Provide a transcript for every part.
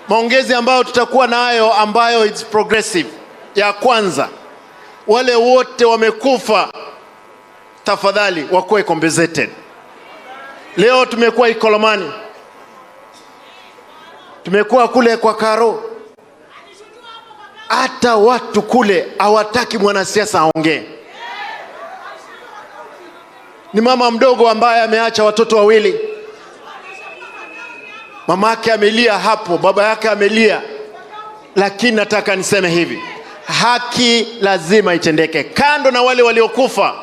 maongezi ambayo tutakuwa nayo ambayo it's progressive. Ya kwanza, wale wote wamekufa tafadhali wakuwe compensated. Leo tumekuwa Ikolomani, tumekuwa kule kwa Karo, hata watu kule hawataki mwanasiasa aongee. Ni mama mdogo ambaye ameacha watoto wawili, mama yake amelia hapo, baba yake amelia. Lakini nataka niseme hivi, haki lazima itendeke. Kando na wale waliokufa,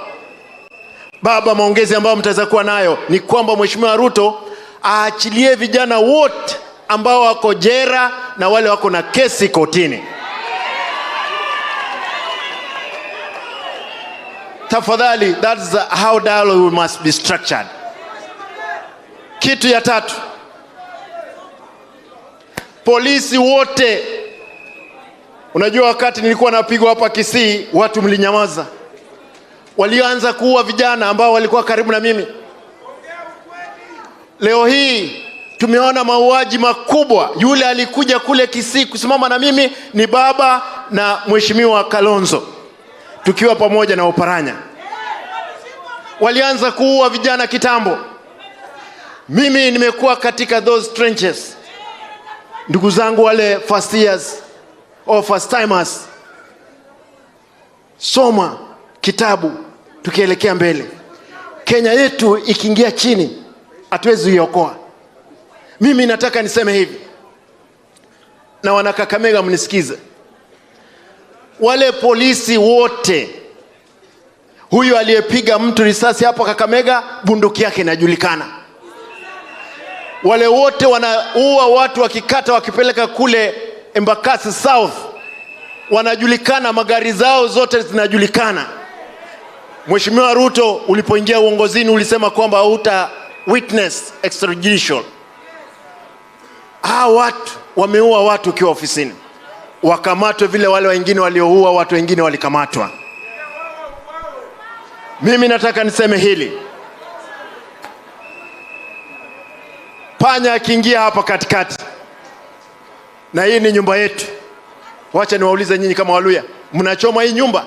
baba, maongezi ambayo mtaweza kuwa nayo ni kwamba Mheshimiwa Ruto aachilie vijana wote ambao wako jera na wale wako na kesi kotini. Tafadhali, that's how dialogue must be structured. Kitu ya tatu, polisi wote. Unajua wakati nilikuwa napigwa hapa Kisii, watu mlinyamaza. Walianza kuua vijana ambao walikuwa karibu na mimi. Leo hii tumeona mauaji makubwa. Yule alikuja kule Kisii kusimama na mimi ni baba na Mheshimiwa Kalonzo, tukiwa pamoja na Oparanya. Walianza kuua vijana kitambo. Mimi nimekuwa katika those trenches. Ndugu zangu wale first years or first timers, soma kitabu tukielekea mbele. Kenya yetu ikiingia chini hatuwezi kuiokoa. Mimi nataka niseme hivi, na wana Kakamega mnisikize. Wale polisi wote, huyu aliyepiga mtu risasi hapo Kakamega, bunduki yake inajulikana. Wale wote wanaua watu wakikata wakipeleka kule Embakasi South, wanajulikana, magari zao zote zinajulikana. Mheshimiwa Ruto, ulipoingia uongozini ulisema kwamba hauta witness extrajudicial. Watu wameua watu ukiwa ofisini, wakamatwe vile wale wengine walioua watu wengine walikamatwa. Mimi nataka niseme hili, panya akiingia hapa katikati, na hii ni nyumba yetu. Wacha niwaulize nyinyi kama Waluya, mnachoma hii nyumba?